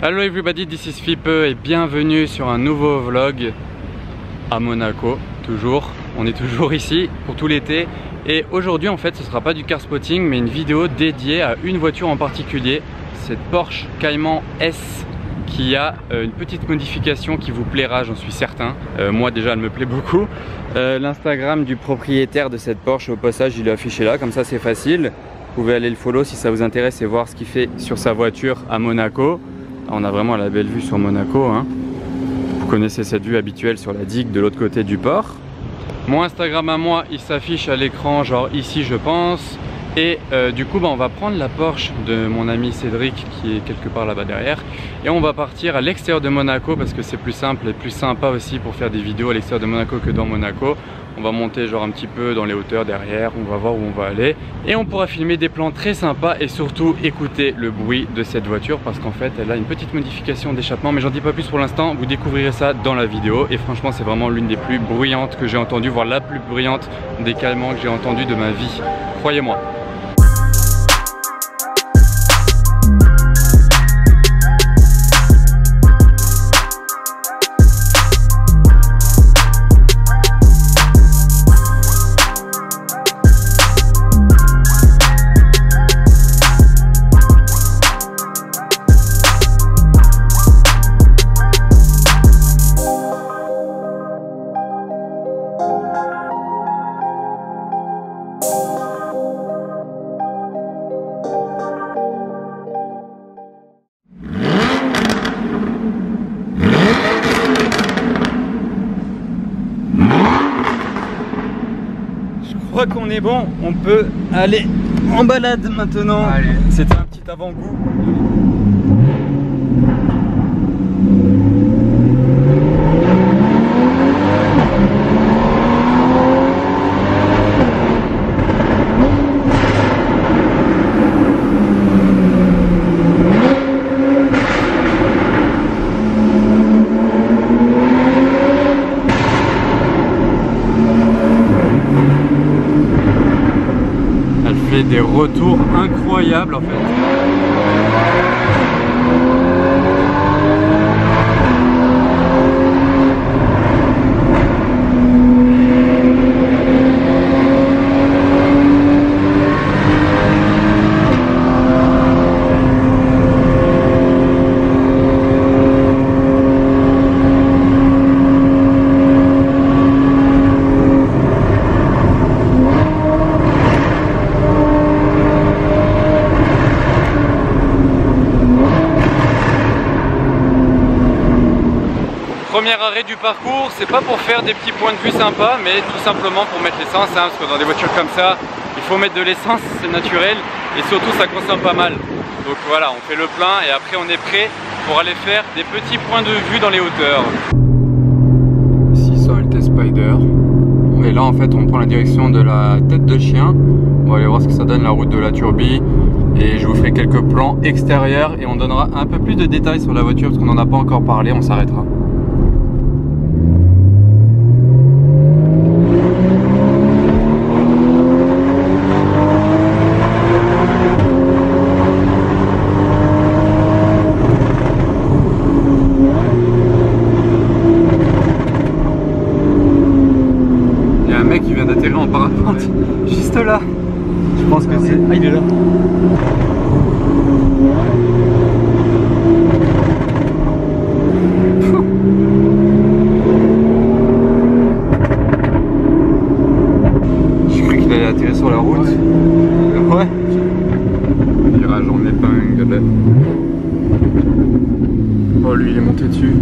Hello everybody, this is Fipe et bienvenue sur un nouveau vlog à Monaco, toujours. On est toujours ici pour tout l'été et aujourd'hui en fait ce sera pas du car spotting mais une vidéo dédiée à une voiture en particulier, cette Porsche Cayman S qui a une petite modification qui vous plaira, j'en suis certain. Moi déjà elle me plaît beaucoup. L'Instagram du propriétaire de cette Porsche au passage il est affiché là, comme ça c'est facile. Vous pouvez aller le follow si ça vous intéresse et voir ce qu'il fait sur sa voiture à Monaco. On a vraiment la belle vue sur Monaco, hein. Vous connaissez cette vue habituelle sur la digue de l'autre côté du port. Mon Instagram à moi, il s'affiche à l'écran, genre ici je pense. Et du coup, on va prendre la Porsche de mon ami Cédric qui est quelque part là-bas derrière. Et on va partir à l'extérieur de Monaco parce que c'est plus simple et plus sympa aussi pour faire des vidéos à l'extérieur de Monaco que dans Monaco. On va monter genre un petit peu dans les hauteurs derrière, on va voir où on va aller. Et on pourra filmer des plans très sympas et surtout écouter le bruit de cette voiture parce qu'en fait elle a une petite modification d'échappement. Mais j'en dis pas plus pour l'instant, vous découvrirez ça dans la vidéo. Et franchement c'est vraiment l'une des plus bruyantes que j'ai entendues, voire la plus bruyante des Caymans que j'ai entendues de ma vie, croyez-moi. Je crois qu'on est bon, on peut aller en balade maintenant. C'était un petit avant-goût. Des retours incroyables en fait. Premier arrêt du parcours, c'est pas pour faire des petits points de vue sympas, mais tout simplement pour mettre l'essence, hein, parce que dans des voitures comme ça, il faut mettre de l'essence, c'est naturel, et surtout ça consomme pas mal. Donc voilà, on fait le plein et après on est prêt pour aller faire des petits points de vue dans les hauteurs. 600 LT Spider. Et là en fait on prend la direction de la tête de chien. On va aller voir ce que ça donne la route de la Turbie. Et je vous ferai quelques plans extérieurs et on donnera un peu plus de détails sur la voiture parce qu'on n'en a pas encore parlé, on s'arrêtera. Qui vient d'atterrir en parapente juste là. Je pense que c'est... Ah, il est là. Je croyais qu'il allait atterrir sur la route. Ouais. Virage en épingle. Oh lui il est monté dessus.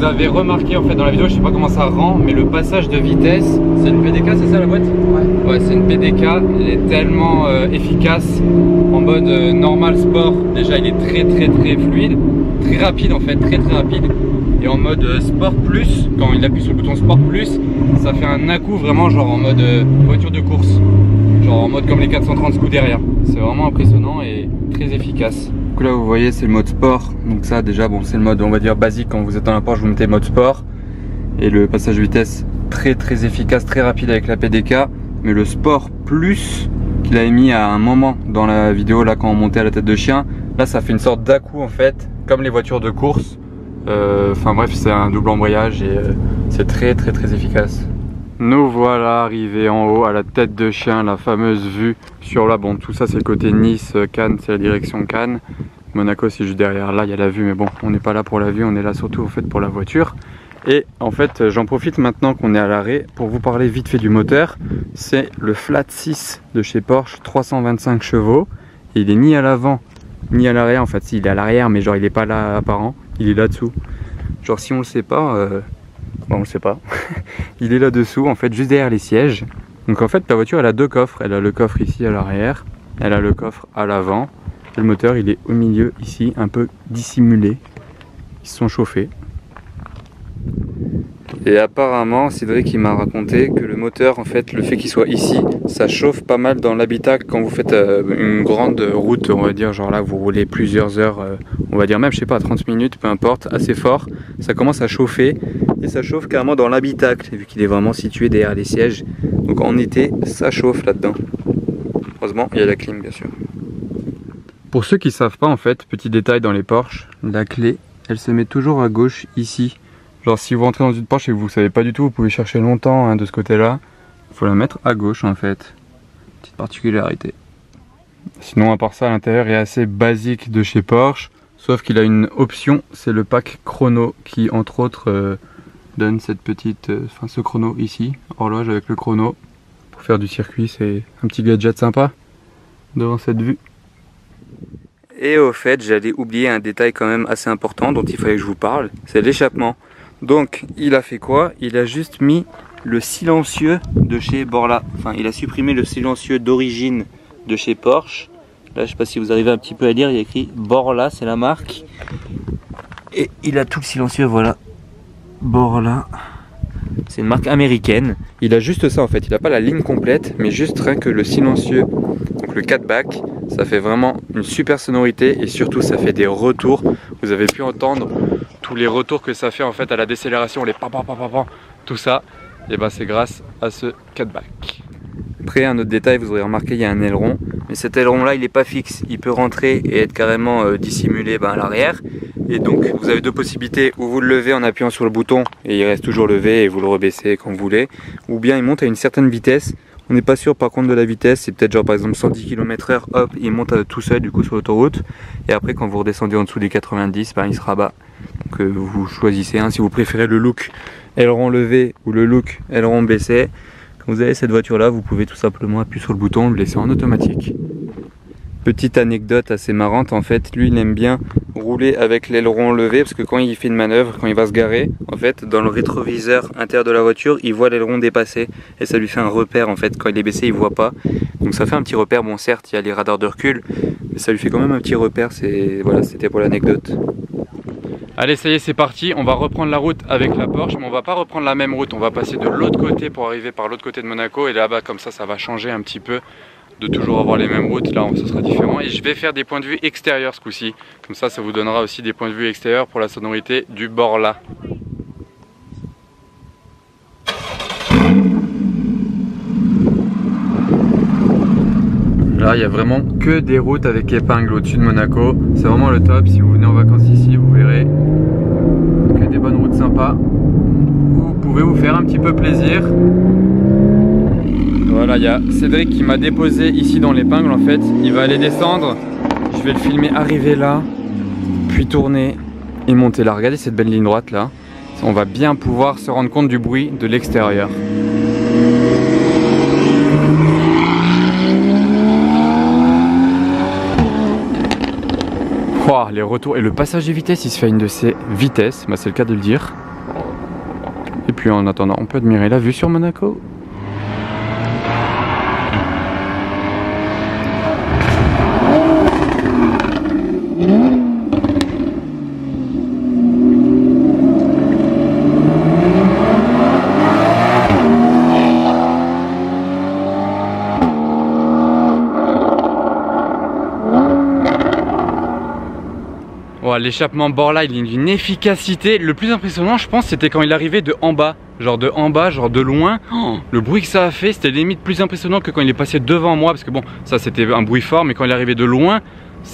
vous avez remarqué en fait dans la vidéo, je sais pas comment ça rend, mais le passage de vitesse, c'est une PDK, c'est ça la boîte? Ouais, c'est une PDK, elle est tellement efficace. En mode normal sport, déjà il est très fluide, très rapide en fait, très rapide. Et en mode sport plus, quand il appuie sur le bouton sport plus, ça fait un à-coup vraiment genre en mode voiture de course, genre en mode comme les 430 coups derrière. C'est vraiment impressionnant et très efficace. Du coup là vous voyez c'est le mode sport, donc ça déjà bon c'est le mode on va dire basique. Quand vous êtes dans la Porsche vous mettez le mode sport et le passage de vitesse très efficace, très rapide avec la PDK. Mais le sport plus qu'il avait mis à un moment dans la vidéo là quand on montait à la tête de chien, là ça fait une sorte d'à-coup en fait comme les voitures de course. Enfin bref, c'est un double embrayage et c'est très efficace. Nous voilà arrivés en haut à la tête de chien, la fameuse vue sur là. Bon, tout ça c'est le côté Nice, Cannes, c'est la direction Cannes. Monaco c'est juste derrière, là il y a la vue, mais bon, on n'est pas là pour la vue, on est là surtout en fait pour la voiture. Et en fait, j'en profite maintenant qu'on est à l'arrêt pour vous parler vite fait du moteur. C'est le Flat 6 de chez Porsche, 325 chevaux. Et il est ni à l'avant ni à l'arrière. En fait, il est à l'arrière, mais genre il est pas là apparent. Il est là-dessous. Genre si on le sait pas, bon, on le sait pas. Il est là-dessous, en fait, juste derrière les sièges. Donc en fait, la voiture, elle a deux coffres. Elle a le coffre ici à l'arrière. Elle a le coffre à l'avant. Le moteur, il est au milieu ici, un peu dissimulé. Ils se sont chauffés. Et apparemment, Cédric il m'a raconté que le moteur, en fait, le fait qu'il soit ici, ça chauffe pas mal dans l'habitacle quand vous faites une grande route, on va dire, genre là vous roulez plusieurs heures, on va dire même, je sais pas, 30 minutes, peu importe, assez fort, ça commence à chauffer et ça chauffe carrément dans l'habitacle, vu qu'il est vraiment situé derrière les sièges. Donc en été, ça chauffe là-dedans. Heureusement, il y a la clim, bien sûr. Pour ceux qui savent pas, en fait, petit détail dans les Porsche, la clé, elle se met toujours à gauche ici. Genre si vous rentrez dans une Porsche et que vous ne savez pas du tout, vous pouvez chercher longtemps hein, de ce côté-là. Il faut la mettre à gauche en fait. Petite particularité. Sinon à part ça, l'intérieur est assez basique de chez Porsche. Sauf qu'il a une option, c'est le pack chrono qui entre autres donne cette petite, ce chrono ici. Horloge avec le chrono. Pour faire du circuit, c'est un petit gadget sympa devant cette vue. Et au fait, j'allais oublier un détail quand même assez important dont il fallait que je vous parle. C'est l'échappement. Donc il a fait quoi? Il a juste mis le silencieux de chez Borla. Enfin il a supprimé le silencieux d'origine de chez Porsche. Là je sais pas si vous arrivez un petit peu à lire, il y a écrit Borla, c'est la marque. Et il a tout le silencieux, voilà. Borla. C'est une marque américaine. Il a juste ça en fait, il n'a pas la ligne complète, mais juste rien que le silencieux. Donc le 4-back, ça fait vraiment une super sonorité et surtout ça fait des retours. Vous avez pu entendre tous les retours que ça fait en fait à la décélération, les tout ça, et ben c'est grâce à ce 4-back. Après un autre détail, vous aurez remarqué, il y a un aileron, mais cet aileron là il n'est pas fixe, il peut rentrer et être carrément dissimulé à l'arrière. Et donc vous avez deux possibilités, ou vous le levez en appuyant sur le bouton et il reste toujours levé et vous le rebaissez quand vous voulez, ou bien il monte à une certaine vitesse. On n'est pas sûr par contre de la vitesse, c'est peut-être genre par exemple 110 km/h, hop, il monte tout seul du coup sur l'autoroute. Et après quand vous redescendez en dessous des 90, il se rabat. Donc vous choisissez, hein, si vous préférez le look aileron levé ou le look aileron baissé. Quand vous avez cette voiture là, vous pouvez tout simplement appuyer sur le bouton, le laisser en automatique. Petite anecdote assez marrante, en fait, lui il aime bien rouler avec l'aileron levé parce que quand il fait une manœuvre, quand il va se garer, en fait, dans le rétroviseur intérieur de la voiture, il voit l'aileron dépasser et ça lui fait un repère en fait. Quand il est baissé, il voit pas. Donc ça fait un petit repère. Bon, certes, il y a les radars de recul, mais ça lui fait quand même un petit repère. Voilà, c'était pour l'anecdote. Allez, ça y est, c'est parti. On va reprendre la route avec la Porsche, mais on va pas reprendre la même route. On va passer de l'autre côté pour arriver par l'autre côté de Monaco et là-bas, comme ça va changer un petit peu. De toujours avoir les mêmes routes, là ça sera différent. Et je vais faire des points de vue extérieurs ce coup-ci. Comme ça vous donnera aussi des points de vue extérieurs pour la sonorité du Borla. Là il n'y a vraiment que des routes avec épingles au-dessus de Monaco. C'est vraiment le top. Si vous venez en vacances ici, vous verrez que des bonnes routes sympas. Vous pouvez vous faire un petit peu plaisir. Voilà, il y a Cédric qui m'a déposé ici dans l'épingle en fait. Il va aller descendre. Je vais le filmer arriver là, puis tourner et monter là. Regardez cette belle ligne droite là. On va bien pouvoir se rendre compte du bruit de l'extérieur. Wow, les retours et le passage de vitesse, il se fait à une de ces vitesses, c'est le cas de le dire. puis en attendant, on peut admirer la vue sur Monaco. L'échappement bord là, il est d'une efficacité. Le plus impressionnant, je pense, c'était quand il arrivait de en bas. Genre de loin. Oh, le bruit que ça a fait, c'était limite plus impressionnant que quand il est passé devant moi. Parce que bon, ça c'était un bruit fort, mais quand il arrivait de loin,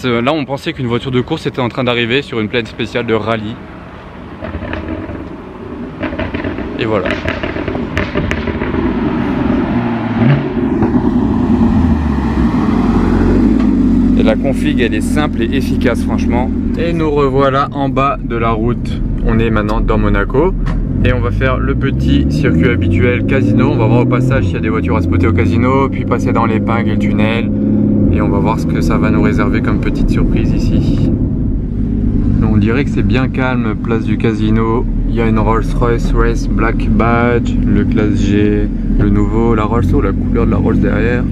là on pensait qu'une voiture de course était en train d'arriver sur une plaine spéciale de rallye. Et voilà. Et la config, elle est simple et efficace franchement. Et nous revoilà en bas de la route. On est maintenant dans Monaco. Et on va faire le petit circuit habituel casino. On va voir au passage s'il y a des voitures à spotter au casino. Puis passer dans l'épingle et le tunnel. Et on va voir ce que ça va nous réserver comme petite surprise ici. On dirait que c'est bien calme, place du casino. Il y a une Rolls-Royce Race Black Badge, le classe G, le nouveau, la Rolls, la couleur de la Rolls derrière.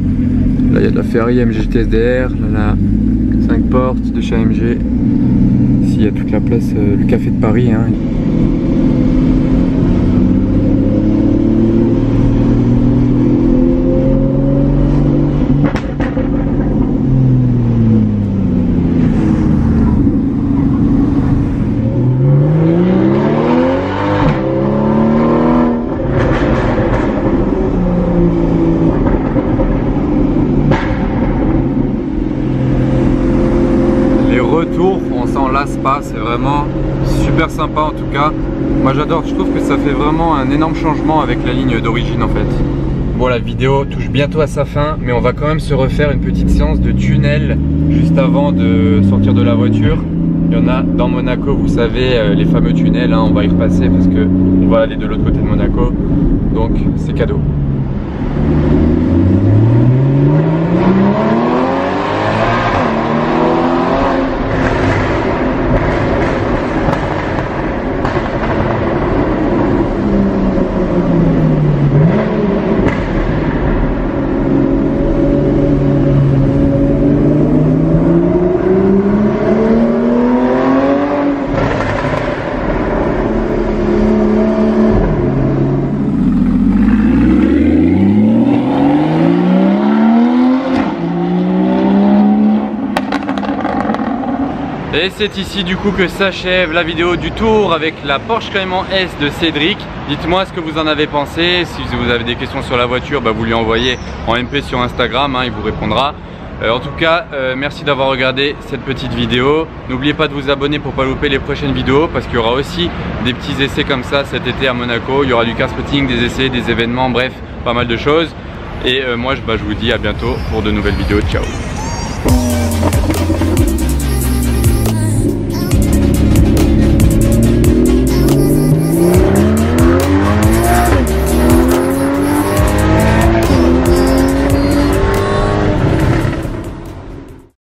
Là il y a de la Ferrari AMG TSDR, là 5 portes de chez AMG. Ici il y a toute la place, le café de Paris. Hein. On s'en lasse pas, c'est vraiment super sympa en tout cas. Moi j'adore, je trouve que ça fait vraiment un énorme changement avec la ligne d'origine en fait. Bon, la vidéo touche bientôt à sa fin, mais on va quand même se refaire une petite séance de tunnel juste avant de sortir de la voiture. Il y en a dans Monaco, vous savez, les fameux tunnels, hein, on va y repasser parce que on va aller de l'autre côté de Monaco, donc c'est cadeau. Et c'est ici du coup que s'achève la vidéo du tour avec la Porsche Cayman S de Cédric. Dites-moi ce que vous en avez pensé. Si vous avez des questions sur la voiture, vous lui envoyez en MP sur Instagram, hein, il vous répondra. En tout cas, merci d'avoir regardé cette petite vidéo. N'oubliez pas de vous abonner pour ne pas louper les prochaines vidéos, parce qu'il y aura aussi des petits essais comme ça cet été à Monaco. Il y aura du car spotting, des essais, des événements, bref, pas mal de choses. Et moi je vous dis à bientôt pour de nouvelles vidéos. Ciao.